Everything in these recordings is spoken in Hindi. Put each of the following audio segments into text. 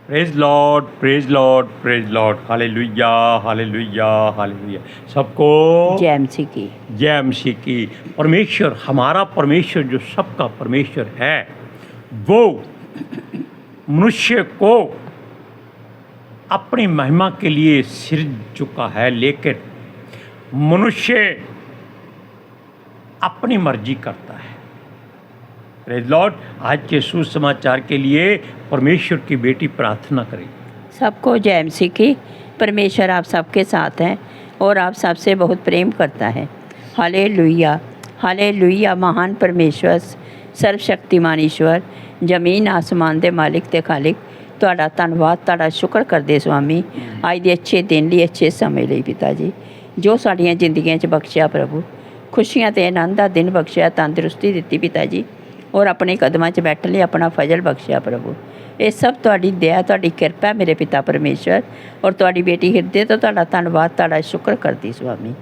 Praise Lord, praise Lord, praise Lord, hallelujah, hallelujah, hallelujah. सबको जय मसीह की। जय मसीह की। परमेश्वर, हमारा परमेश्वर जो सबका परमेश्वर है, वो मनुष्य को अपनी महिमा के लिए सृज चुका है, लेकिन मनुष्य अपनी मर्जी करता है। Praise Lord. आज के सुसमाचार के लिए परमेश्वर की बेटी प्रार्थना करेगी। सबको जय मसीह की। परमेश्वर आप सबके साथ हैं और आप सबसे बहुत प्रेम करता है। Hallelujah, hallelujah. महान परमेश्वर, सर्वशक्तिमान ईश्वर, जमीन आसमान दे मालिक ते खालिक, तुहाडा धन्नवाद, तुहाडा शुक्र करदे स्वामी अज दे अच्छे दिन लिए, अच्छे समय लिए पिता जी, जो साड़ियाँ जिंदगियां च बख्शिया प्रभु, खुशियां ते आनंद दा दिन बख्शिया, तंदुरुस्ती दित्ती पिता जी, और अपने कदमां च बैठने लिए अपना फजल बख्शिया प्रभु। ये सब तुहाडी दया, तुहाडी किरपा मेरे पिता परमेश्वर, और तुहाडी बेटी हिरदे तो तुहाडा धन्नवाद, तुहाडा शुक्र करदी स्वामी।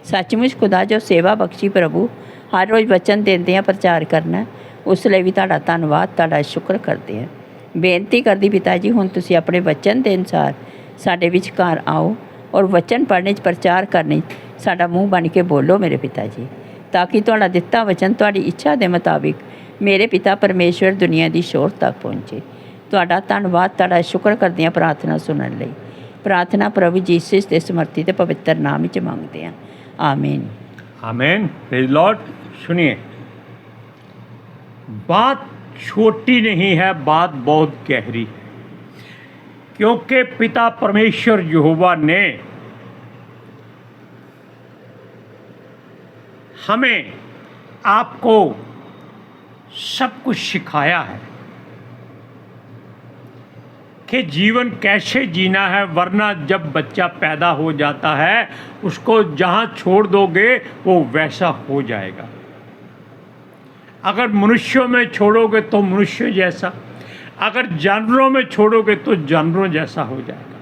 सचमुच खुदा जो सेवा बख्शी प्रभु, हर रोज़ वचन देंदे प्रचार करना, उस लिए भी तुहाडा धन्नवाद, तुहाडा शुक्र करते हैं। बेनती करदी पिता जी, हुण तुसीं अपने वचन के अनुसार साडे विचकार आओ और वचन पढ़ने प्रचार करने साडा मूँह बन के बोलो मेरे पिता जी, ताकि तुहाडा दिता वचन तुहाडी इच्छा के मुताबिक मेरे पिता परमेश्वर दुनिया की शोर तक पहुँचे। तुहाडा धन्नवाद, तुहाडा शुक्र करदे हां प्रार्थना सुनने लई। प्रार्थना प्रभु जीसस के समर्थी ते पवित्र नाम च मंगते हैं, आमीन, आमीन। Praise Lord. सुनिए, बात छोटी नहीं है, बात बहुत गहरी है, क्योंकि पिता परमेश्वर यहोवा ने हमें आपको सब कुछ सिखाया है कि जीवन कैसे जीना है, वरना जब बच्चा पैदा हो जाता है उसको जहाँ छोड़ दोगे वो वैसा हो जाएगा। अगर मनुष्यों में छोड़ोगे तो मनुष्य जैसा, अगर जानवरों में छोड़ोगे तो जानवरों जैसा हो जाएगा।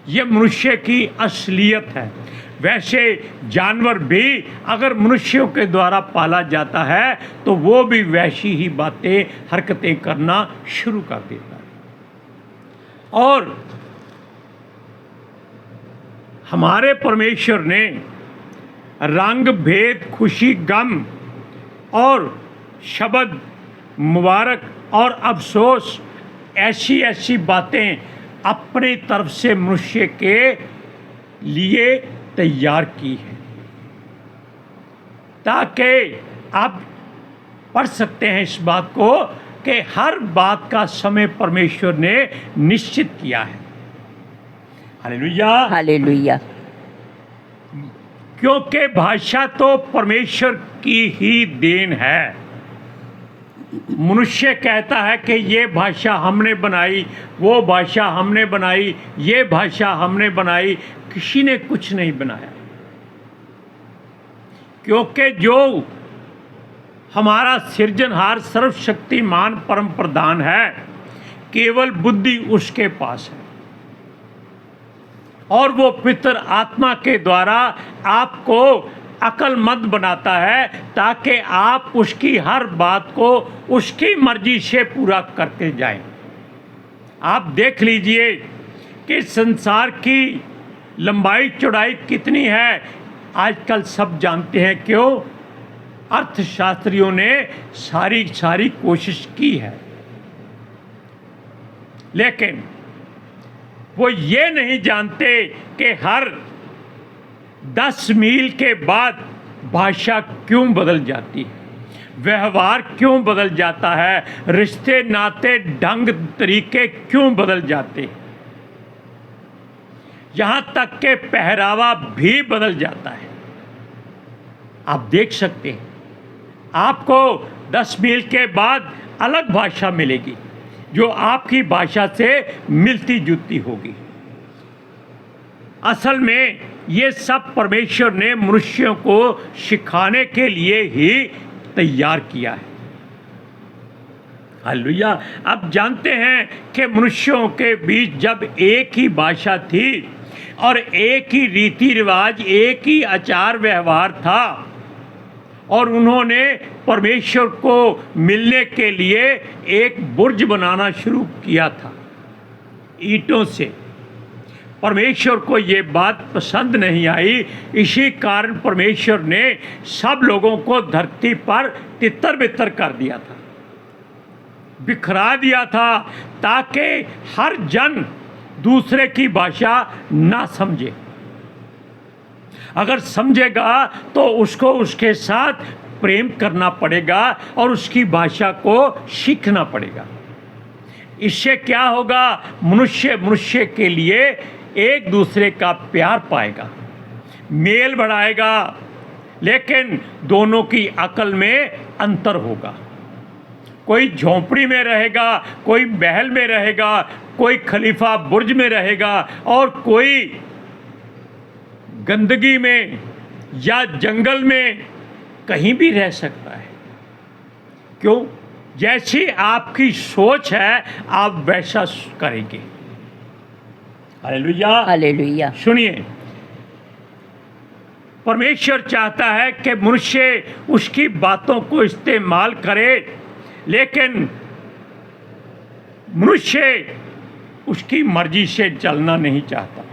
ये मनुष्य की असलियत है। वैसे जानवर भी अगर मनुष्यों के द्वारा पाला जाता है तो वो भी वैसी ही बातें, हरकतें करना शुरू कर देता है। और हमारे परमेश्वर ने रंग भेद, खुशी, गम और शब्द, मुबारक और अफसोस, ऐसी ऐसी बातें अपनी तरफ से मनुष्य के लिए तैयार की है, ताकि आप पढ़ सकते हैं इस बात को कि हर बात का समय परमेश्वर ने निश्चित किया है। Hallelujah, hallelujah. क्योंकि भाषा तो परमेश्वर की ही देन है। मनुष्य कहता है कि ये भाषा हमने बनाई, वो भाषा हमने बनाई, ये भाषा हमने बनाई, किसी ने कुछ नहीं बनाया। क्योंकि जो हमारा सृजनहार, सर्वशक्तिमान, परम प्रधान है, केवल बुद्धि उसके पास है, और वो पितर आत्मा के द्वारा आपको अक्लमंद बनाता है, ताकि आप उसकी हर बात को उसकी मर्जी से पूरा करते जाएं। आप देख लीजिए कि संसार की लंबाई चौड़ाई कितनी है, आजकल सब जानते हैं। क्यों? अर्थशास्त्रियों ने सारी कोशिश की है, लेकिन वो ये नहीं जानते कि हर 10 मील के बाद भाषा क्यों बदल जाती है, व्यवहार क्यों बदल जाता है, रिश्ते नाते, ढंग तरीके क्यों बदल जाते हैं, यहाँ तक के पहरावा भी बदल जाता है। आप देख सकते हैं, आपको 10 मील के बाद अलग भाषा मिलेगी जो आपकी भाषा से मिलती जुलती होगी। असल में ये सब परमेश्वर ने मनुष्यों को सिखाने के लिए ही तैयार किया है। हालेलुया। अब जानते हैं कि मनुष्यों के बीच जब एक ही भाषा थी और एक ही रीति रिवाज, एक ही आचार व्यवहार था, और उन्होंने परमेश्वर को मिलने के लिए एक बुर्ज बनाना शुरू किया था, ईंटों से। परमेश्वर को ये बात पसंद नहीं आई, इसी कारण परमेश्वर ने सब लोगों को धरती पर तितर बितर कर दिया था, बिखरा दिया था, ताकि हर जन दूसरे की भाषा ना समझे। अगर समझेगा तो उसको उसके साथ प्रेम करना पड़ेगा और उसकी भाषा को सीखना पड़ेगा। इससे क्या होगा, मनुष्य मनुष्य के लिए एक दूसरे का प्यार पाएगा, मेल बढ़ाएगा, लेकिन दोनों की अकल में अंतर होगा। कोई झोंपड़ी में रहेगा, कोई महल में रहेगा, कोई खलीफा बुर्ज में रहेगा और कोई गंदगी में या जंगल में कहीं भी रह सकता है। क्यों? जैसी आपकी सोच है आप वैसा करेंगे। Hallelujah, hallelujah. सुनिए, परमेश्वर चाहता है कि मनुष्य उसकी बातों को इस्तेमाल करे, लेकिन मनुष्य उसकी मर्जी से चलना नहीं चाहता।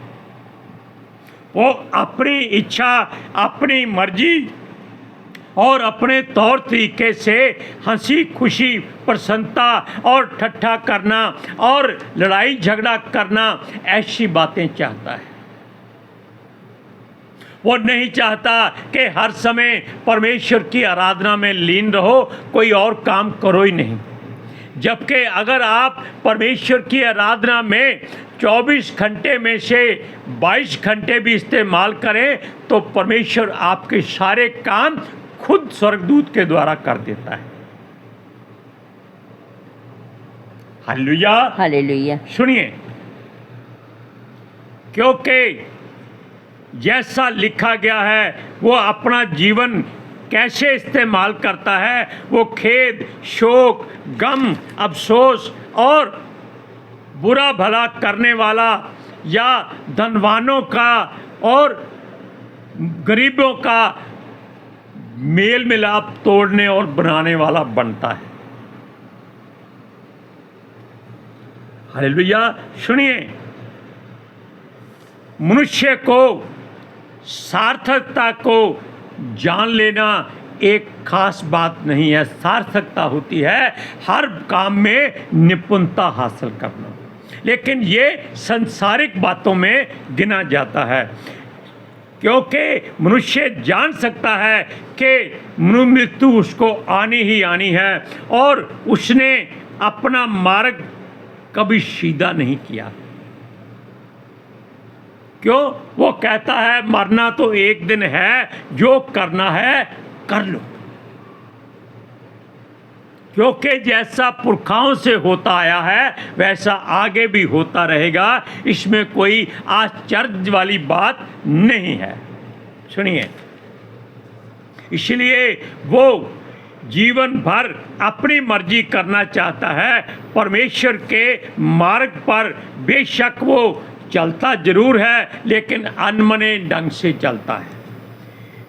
वो अपनी इच्छा, अपनी मर्जी और अपने तौर तरीके से हंसी खुशी, प्रसन्नता और ठट्ठा करना और लड़ाई झगड़ा करना, ऐसी बातें चाहता है। वो नहीं चाहता कि हर समय परमेश्वर की आराधना में लीन रहो, कोई और काम करो ही नहीं। जबकि अगर आप परमेश्वर की आराधना में 24 घंटे में से 22 घंटे भी इस्तेमाल करें तो परमेश्वर आपके सारे काम खुद स्वर्गदूत के द्वारा कर देता है। Hallelujah, hallelujah. सुनिए, क्योंकि जैसा लिखा गया है वो अपना जीवन कैसे इस्तेमाल करता है, वो खेद, शोक, गम, अफसोस और बुरा भला करने वाला या धनवानों का और गरीबों का मेल मिलाप तोड़ने और बनाने वाला बनता है। हालेलुया, सुनिए, मनुष्य को सार्थकता को जान लेना एक खास बात नहीं है। सार्थकता होती है हर काम में निपुणता हासिल करना, लेकिन ये संसारिक बातों में गिना जाता है, क्योंकि मनुष्य जान सकता है कि मृत्यु उसको आनी ही आनी है और उसने अपना मार्ग कभी सीधा नहीं किया। क्यों? वो कहता है मरना तो एक दिन है, जो करना है कर लो। क्योंकि जैसा पुरखाओं से होता आया है वैसा आगे भी होता रहेगा, इसमें कोई आश्चर्य वाली बात नहीं है। सुनिए, इसलिए वो जीवन भर अपनी मर्जी करना चाहता है। परमेश्वर के मार्ग पर बेशक वो चलता जरूर है, लेकिन अनमने ढंग से चलता है।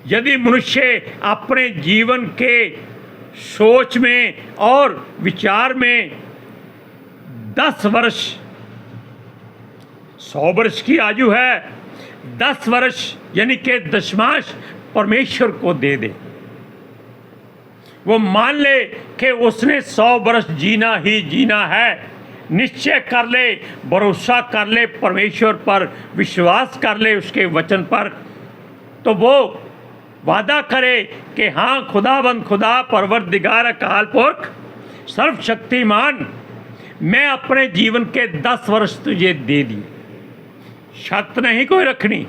यदि मनुष्य अपने जीवन के सोच में और विचार में 10 वर्ष, 100 वर्ष की आयु है, 10 वर्ष यानी कि दशमांश परमेश्वर को दे दे, वो मान ले कि उसने 100 वर्ष जीना ही जीना है, निश्चय कर ले, भरोसा कर ले परमेश्वर पर, विश्वास कर ले उसके वचन पर, तो वो वादा करे कि हाँ खुदाबंद खुदा परवरदिगार अकाल पुरख सर्वशक्तिमान, मैं अपने जीवन के 10 वर्ष तुझे दे दिए। शर्त नहीं कोई रखनी।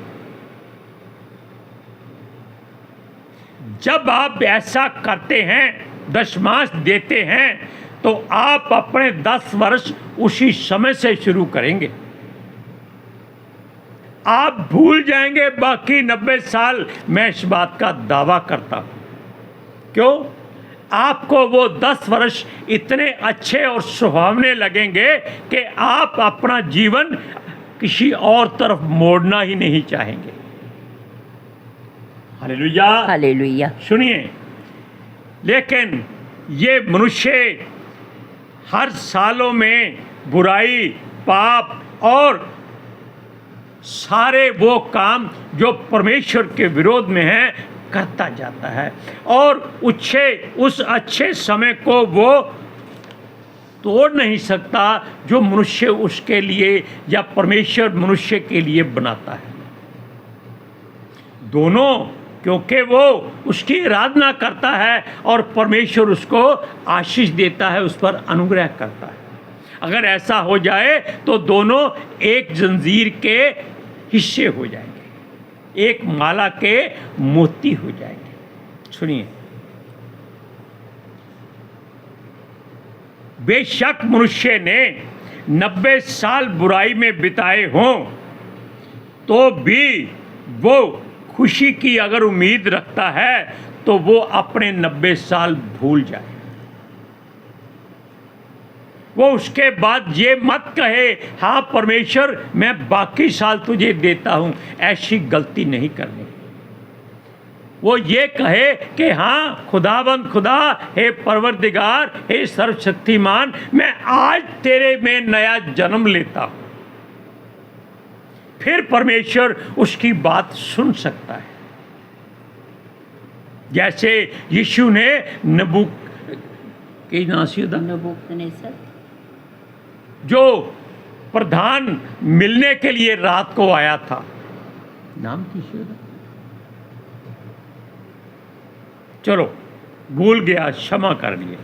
जब आप ऐसा करते हैं, दशमांश देते हैं, तो आप अपने 10 वर्ष उसी समय से शुरू करेंगे। आप भूल जाएंगे बाकी 90 साल। मैं इस बात का दावा करता हूं। क्यों? आपको वो 10 वर्ष इतने अच्छे और सुहावने लगेंगे कि आप अपना जीवन किसी और तरफ मोड़ना ही नहीं चाहेंगे। Hallelujah, hallelujah. सुनिए, लेकिन ये मनुष्य हर सालों में बुराई, पाप, और सारे वो काम जो परमेश्वर के विरोध में हैं करता जाता है, और उस अच्छे समय को वो तोड़ नहीं सकता जो मनुष्य उसके लिए या परमेश्वर मनुष्य के लिए बनाता है। दोनों, क्योंकि वो उसकी आराधना करता है और परमेश्वर उसको आशीष देता है, उस पर अनुग्रह करता है। अगर ऐसा हो जाए तो दोनों एक जंजीर के हिस्से हो जाएंगे, एक माला के मोती हो जाएंगे। सुनिए, बेशक मनुष्य ने 90 साल बुराई में बिताए हों तो भी वो खुशी की अगर उम्मीद रखता है तो वो अपने 90 साल भूल जाए। वो उसके बाद ये मत कहे, हाँ परमेश्वर मैं बाकी साल तुझे देता हूँ, ऐसी गलती नहीं करनी। वो ये कहे कि हाँ खुदाबंद खुदा, हे परवरदिगार, हे सर्वशक्तिमान, मैं आज तेरे में नया जन्म लेता हूँ। फिर परमेश्वर उसकी बात सुन सकता है। जैसे यीशु ने नबूकदनेस्सर जो प्रधान मिलने के लिए रात को आया था, नाम की चलो भूल गया, क्षमा कर लिए।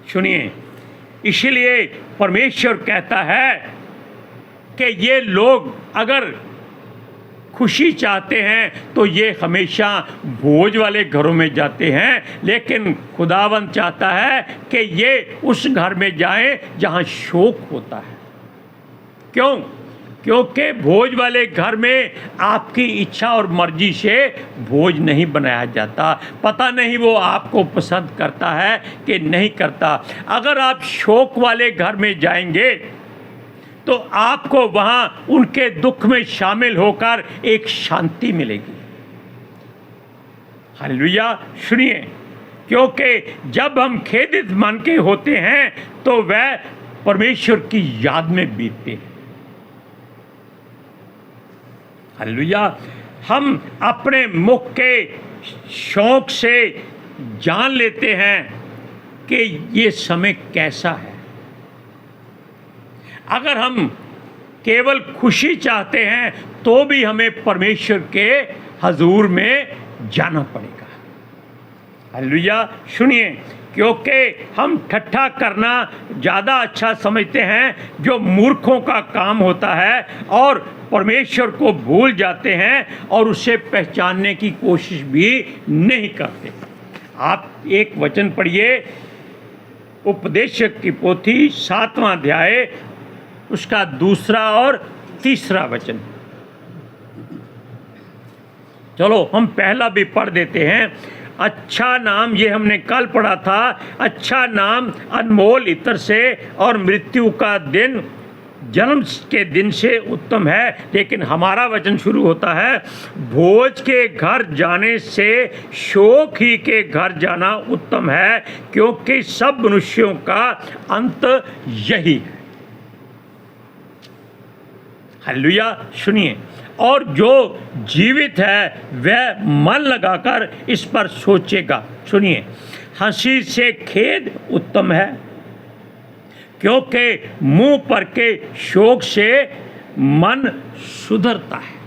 सुनिए, इसलिए परमेश्वर कहता है कि ये लोग अगर खुशी चाहते हैं तो ये हमेशा भोज वाले घरों में जाते हैं, लेकिन खुदावंद चाहता है कि ये उस घर में जाएं जहां शोक होता है। क्यों? क्योंकि भोज वाले घर में आपकी इच्छा और मर्जी से भोज नहीं बनाया जाता। पता नहीं वो आपको पसंद करता है कि नहीं करता। अगर आप शोक वाले घर में जाएंगे तो आपको वहां उनके दुख में शामिल होकर एक शांति मिलेगी। हालेलुया। सुनिए, क्योंकि जब हम खेदित मन के होते हैं तो वह परमेश्वर की याद में बीतते हैं। हालेलुया। हम अपने मुख के शौक से जान लेते हैं कि ये समय कैसा है। अगर हम केवल खुशी चाहते हैं तो भी हमें परमेश्वर के हजूर में जाना पड़ेगा। हालेलुया। सुनिए, क्योंकि हम ठट्ठा करना ज़्यादा अच्छा समझते हैं, जो मूर्खों का काम होता है, और परमेश्वर को भूल जाते हैं और उसे पहचानने की कोशिश भी नहीं करते। आप एक वचन पढ़िए, उपदेशक की पोथी 7वां अध्याय, उसका 2 और 3 वचन। चलो हम पहला भी पढ़ देते हैं। अच्छा नाम, ये हमने कल पढ़ा था, अच्छा नाम अनमोल इत्र से और मृत्यु का दिन जन्म के दिन से उत्तम है। लेकिन हमारा वचन शुरू होता है, भोज के घर जाने से शोक ही के घर जाना उत्तम है, क्योंकि सब मनुष्यों का अंत यही है। हालेलुया। सुनिए, और जो जीवित है वह मन लगाकर इस पर सोचेगा। सुनिए, हंसी से खेद उत्तम है, क्योंकि मुंह पर के शोक से मन सुधरता है।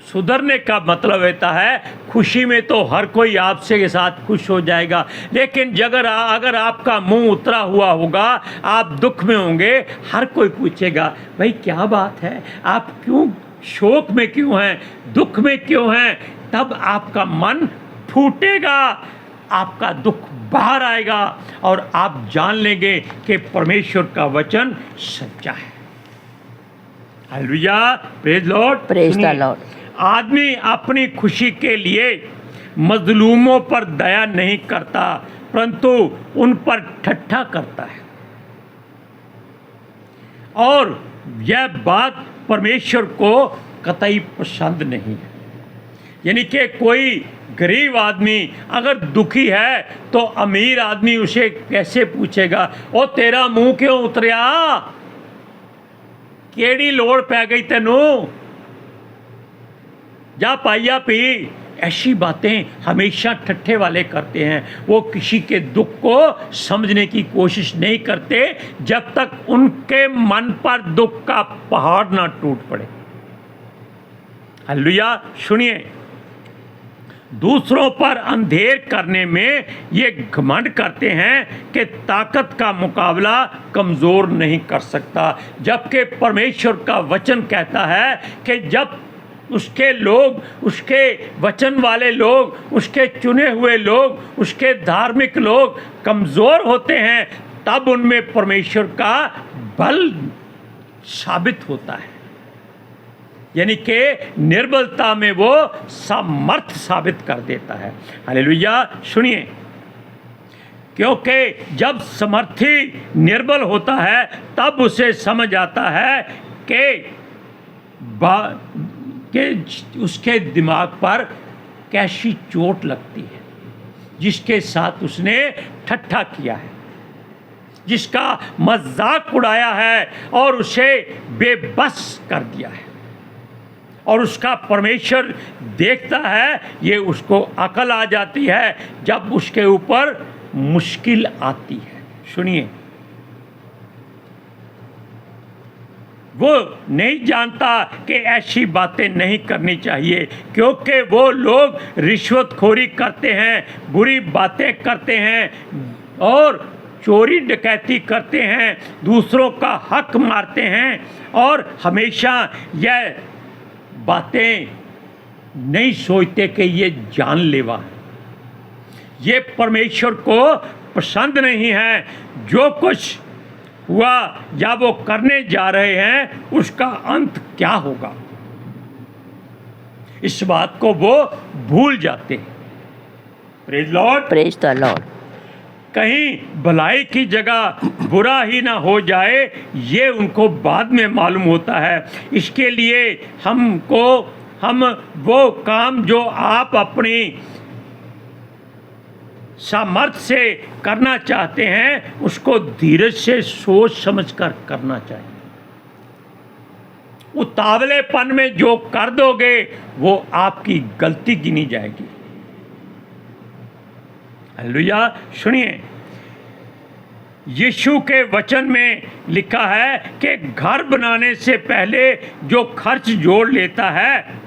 सुधरने का मतलब होता है, खुशी में तो हर कोई आपसे के साथ खुश हो जाएगा, लेकिन अगर आपका मुंह उतरा हुआ होगा, आप दुख में होंगे, हर कोई पूछेगा भाई क्या बात है, आप क्यों शोक में क्यों हैं, दुख में क्यों हैं। तब आपका मन फूटेगा, आपका दुख बाहर आएगा और आप जान लेंगे कि परमेश्वर का वचन सच्चा है। Hallelujah. Praise Lord. Praise the Lord. आदमी अपनी खुशी के लिए मजलूमों पर दया नहीं करता, परंतु उन पर ठट्ठा करता है, और यह बात परमेश्वर को कतई पसंद नहीं है। यानी कि कोई गरीब आदमी अगर दुखी है तो अमीर आदमी उसे कैसे पूछेगा, ओ तेरा मुंह क्यों उतरिया, केड़ी लोड़ पै गई तेनू, जा पाइया पी। ऐसी बातें हमेशा ठट्ठे वाले करते हैं। वो किसी के दुख को समझने की कोशिश नहीं करते जब तक उनके मन पर दुख का पहाड़ ना टूट पड़े। हालेलुया। सुनिए, दूसरों पर अंधेर करने में ये घमंड करते हैं कि ताकत का मुकाबला कमज़ोर नहीं कर सकता, जबकि परमेश्वर का वचन कहता है कि जब उसके लोग, उसके वचन वाले लोग, उसके चुने हुए लोग, उसके धार्मिक लोग कमज़ोर होते हैं, तब उनमें परमेश्वर का बल साबित होता है। यानी कि निर्बलता में वो सामर्थ्य साबित कर देता है। हालेलुया। सुनिए, क्योंकि जब समर्थी निर्बल होता है तब उसे समझ आता है कि उसके दिमाग पर कैसी चोट लगती है, जिसके साथ उसने ठट्ठा किया है, जिसका मजाक उड़ाया है और उसे बेबस कर दिया है। और उसका परमेश्वर देखता है, ये उसको अकल आ जाती है जब उसके ऊपर मुश्किल आती है। सुनिए, वो नहीं जानता कि ऐसी बातें नहीं करनी चाहिए, क्योंकि वो लोग रिश्वतखोरी करते हैं, बुरी बातें करते हैं और चोरी डकैती करते हैं, दूसरों का हक मारते हैं और हमेशा यह बातें नहीं सोचते कि ये जानलेवा है, ये परमेश्वर को पसंद नहीं है। जो कुछ हुआ या वो करने जा रहे हैं उसका अंत क्या होगा, इस बात को वो भूल जाते हैं। Praise Lord, praise the Lord. कहीं भलाई की जगह बुरा ही ना हो जाए, ये उनको बाद में मालूम होता है। इसके लिए हम वो काम जो आप अपनी सामर्थ्य से करना चाहते हैं उसको धीरज से सोच समझकर करना चाहिए। उतावलेपन में जो कर दोगे वो आपकी गलती गिनी जाएगी। हालेलुया। सुनिए, यीशु के वचन में लिखा है कि घर बनाने से पहले जो खर्च जोड़ लेता है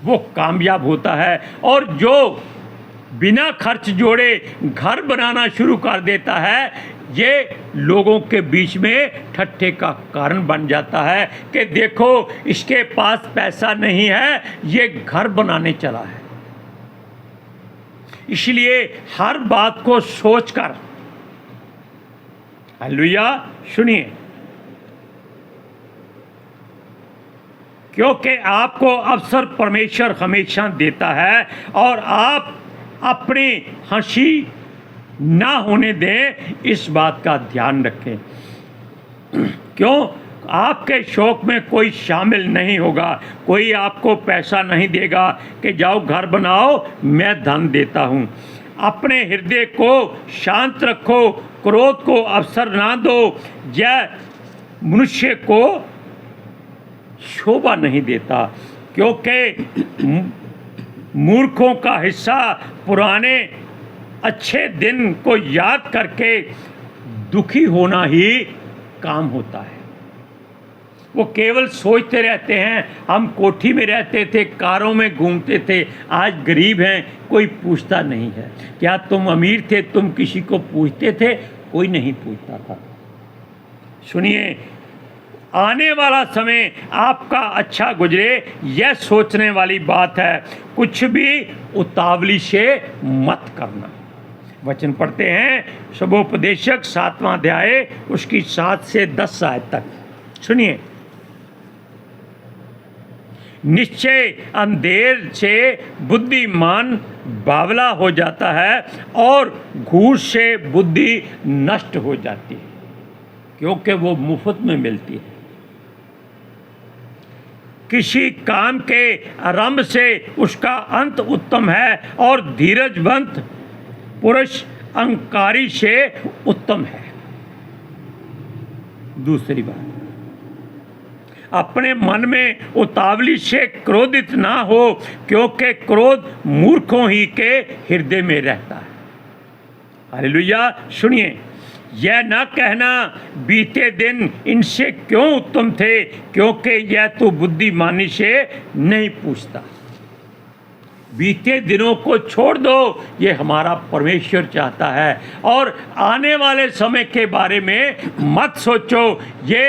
वो कामयाब होता है, और जो बिना खर्च जोड़े घर बनाना शुरू कर देता है ये लोगों के बीच में ठट्ठे का कारण बन जाता है कि देखो इसके पास पैसा नहीं है, ये घर बनाने चला है। इसलिए हर बात को सोचकर, हालेलुया, सुनिए, क्योंकि आपको अवसर परमेश्वर हमेशा देता है और आप अपनी हंसी ना होने दें, इस बात का ध्यान रखें। क्यों? आपके शौक में कोई शामिल नहीं होगा, कोई आपको पैसा नहीं देगा कि जाओ घर बनाओ, मैं धन देता हूँ। अपने हृदय को शांत रखो, क्रोध को अवसर ना दो, यह मनुष्य को शोभा नहीं देता, क्योंकि मूर्खों का हिस्सा पुराने अच्छे दिन को याद करके दुखी होना ही काम होता है। वो केवल सोचते रहते हैं, हम कोठी में रहते थे, कारों में घूमते थे, आज गरीब हैं, कोई पूछता नहीं है। क्या तुम अमीर थे, तुम किसी को पूछते थे? कोई नहीं पूछता था। सुनिए, आने वाला समय आपका अच्छा गुजरे, यह सोचने वाली बात है। कुछ भी उतावली से मत करना। वचन पढ़ते हैं, शुभोपदेशक 7वां अध्याय उसकी 7 से 10 आयत तक। सुनिए, निश्चय अंधेर से बुद्धिमान बावला हो जाता है और घूस से बुद्धि नष्ट हो जाती है, क्योंकि वो मुफ्त में मिलती है। किसी काम के आरंभ से उसका अंत उत्तम है और धीरजवंत पुरुष अहंकारी से उत्तम है। दूसरी बात, अपने मन में उतावली से क्रोधित ना हो, क्योंकि क्रोध मूर्खों ही के हृदय में रहता है। हालेलुया। सुनिए, यह ना कहना बीते दिन इनसे क्यों उत्तम थे, क्योंकि यह तो बुद्धिमानी से नहीं पूछता। बीते दिनों को छोड़ दो, ये हमारा परमेश्वर चाहता है। और आने वाले समय के बारे में मत सोचो, ये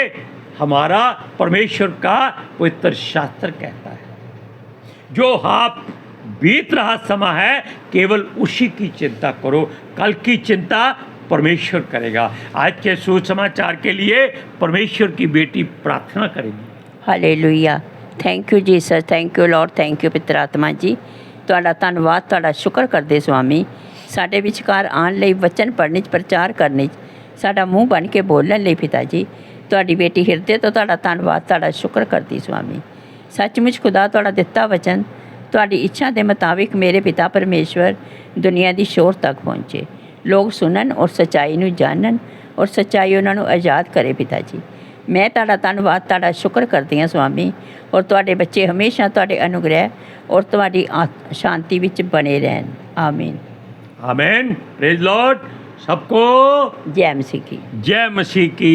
हमारा परमेश्वर का पवित्र शास्त्र कहता है। जो आप बीत रहा समय है, केवल उसी की चिंता करो, कल की चिंता परमेश्वर करेगा। आज के सुसमाचार के लिए परमेश्वर की बेटी प्रार्थना करेगी। Hallelujah. Thank you Jesus, thank you Lord, thank you पिता आत्मा जी। ਤੁਹਾਡਾ ਧੰਨਵਾਦ, ਤੁਹਾਡਾ ਸ਼ੁਕਰ ਕਰਦੇ ਸੁਆਮੀ, ਸਾਡੇ ਵਿਚਕਾਰ ਆਉਣ ਲਈ, ਵਚਨ ਪੜ੍ਹਨ 'ਚ, ਪ੍ਰਚਾਰ ਕਰਨ 'ਚ, ਸਾਡਾ ਮੂੰਹ ਬਣ ਕੇ ਬੋਲਣ ਲਈ ਪਿਤਾ ਜੀ। ਤੁਹਾਡੀ ਬੇਟੀ ਹਿਰਦੇ ਤੋਂ ਤੁਹਾਡਾ ਧੰਨਵਾਦ, ਤੁਹਾਡਾ ਸ਼ੁਕਰ ਕਰਦੀ ਸੁਆਮੀ। ਸੱਚਮੁੱਚ ਖੁਦਾ ਤੁਹਾਡਾ ਦਿੱਤਾ ਵਚਨ ਤੁਹਾਡੀ ਇੱਛਾ ਦੇ ਮੁਤਾਬਿਕ ਮੇਰੇ ਪਿਤਾ ਪਰਮੇਸ਼ਵਰ ਦੁਨੀਆ ਦੀ ਸ਼ੋਰ ਤੱਕ ਪਹੁੰਚੇ, ਲੋਕ ਸੁਣਨ ਔਰ ਸੱਚਾਈ ਨੂੰ ਜਾਣਨ ਔਰ ਸੱਚਾਈ ਉਹਨਾਂ ਨੂੰ ਆਜ਼ਾਦ ਕਰੇ ਪਿਤਾ ਜੀ। ਮੈਂ ਤੁਹਾਡਾ ਧੰਨਵਾਦ, ਤੁਹਾਡਾ ਸ਼ੁਕਰ ਕਰਦੀ ਹਾਂ ਸੁਆਮੀ। ਔਰ ਤੁਹਾਡੇ ਬੱਚੇ ਹਮੇਸ਼ਾ ਤੁਹਾਡੇ ਅਨੁਗ੍ਰਹਿ ਔਰ ਤੁਹਾਡੀ ਸ਼ਾਂਤੀ ਵਿੱਚ ਬਣੇ ਰਹਿਣ। ਆਮੀਨ आमीन। Praise Lord. सबको जय मसीह की। जय मसीह की।